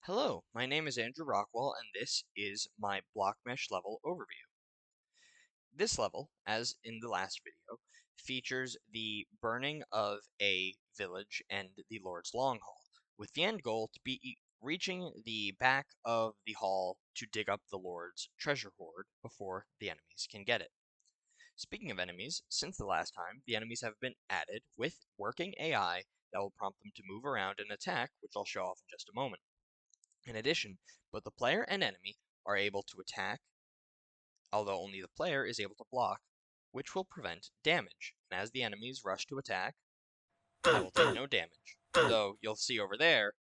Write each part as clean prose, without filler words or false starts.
Hello, my name is Andrew Rockwell, and this is my Blockmesh level overview. This level, as in the last video, features the burning of a village and the Lord's Long Hall, with the end goal to be reaching the back of the hall to dig up the Lord's treasure hoard before the enemies can get it. Speaking of enemies, since the last time, the enemies have been added with working AI that will prompt them to move around and attack, which I'll show off in just a moment. In addition, both the player and enemy are able to attack, although only the player is able to block, which will prevent damage. And as the enemies rush to attack, I will take no damage. Though you'll see over there,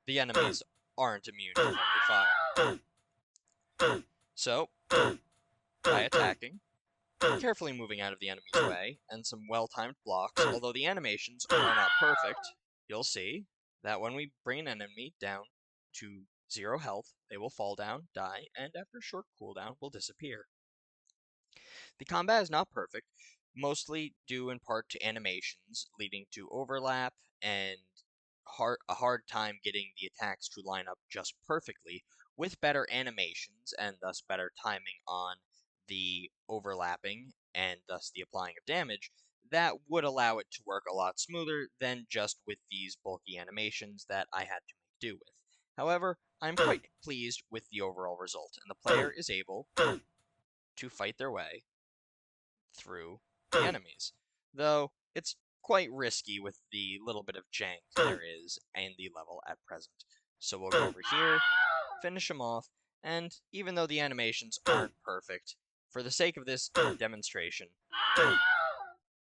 the enemies aren't immune to friendly fire. So, by attacking, carefully moving out of the enemy's way, and some well-timed blocks, although the animations are not perfect, you'll see that when we bring an enemy down to 0 health, they will fall down, die, and after a short cooldown will disappear. The combat is not perfect, mostly due in part to animations leading to overlap and a hard time getting the attacks to line up just perfectly. With better animations and thus better timing on the overlapping and thus the applying of damage, that would allow it to work a lot smoother than just with these bulky animations that I had to make do with. However, I'm quite pleased with the overall result, and the player is able to fight their way through the enemies, though it's quite risky with the little bit of jank there is in the level at present. So we'll go over here, finish them off, and even though the animations aren't perfect, for the sake of this demonstration,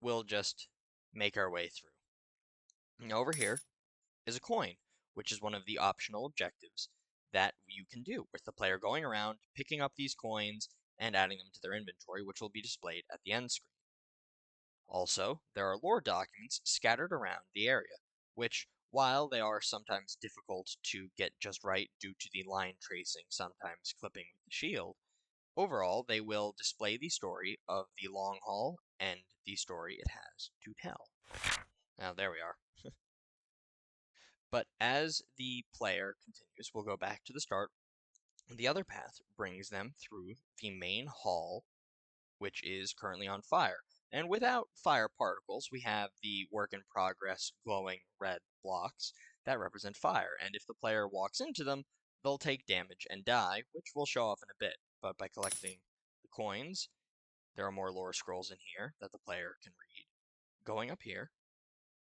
we'll just make our way through. Now over here is a coin, which is one of the optional objectives that you can do, with the player going around, picking up these coins, and adding them to their inventory, which will be displayed at the end screen. Also, there are lore documents scattered around the area, which, while they are sometimes difficult to get just right due to the line tracing sometimes clipping with the shield, overall they will display the story of the long haul and the story it has to tell. Now, there we are. But as the player continues, we'll go back to the start. The other path brings them through the main hall, which is currently on fire. And without fire particles, we have the work in progress glowing red blocks that represent fire. And if the player walks into them, they'll take damage and die, which we'll show off in a bit. But by collecting the coins, there are more lore scrolls in here that the player can read. Going up here,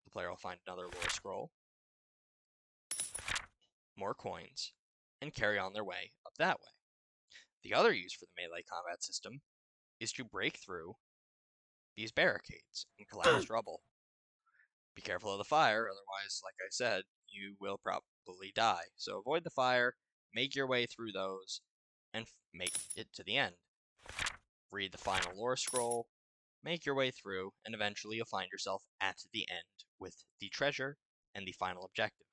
the player will find another lore scroll, more coins, and carry on their way up that way. The other use for the melee combat system is to break through these barricades and collapsed rubble. Be careful of the fire, otherwise, like I said, you will probably die. So avoid the fire, make your way through those, and make it to the end. Read the final lore scroll, make your way through, and eventually you'll find yourself at the end with the treasure and the final objective.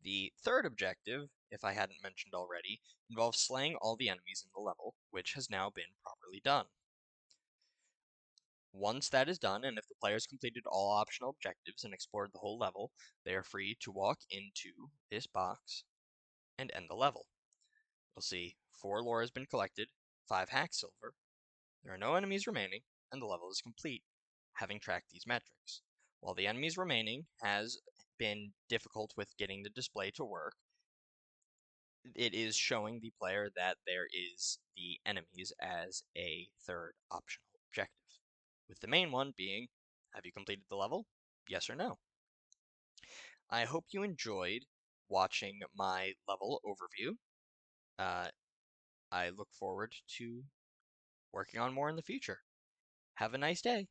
The third objective, if I hadn't mentioned already, involves slaying all the enemies in the level, which has now been properly done. Once that is done, and if the players completed all optional objectives and explored the whole level, they are free to walk into this box and end the level. You'll see 4 lore has been collected, 5 hack silver, there are no enemies remaining, and the level is complete, having tracked these metrics. While the enemies remaining has been difficult with getting the display to work, it is showing the player that there is the enemies as a third optional objective, with the main one being, have you completed the level? Yes or no? I hope you enjoyed watching my level overview. I look forward to working on more in the future. Have a nice day.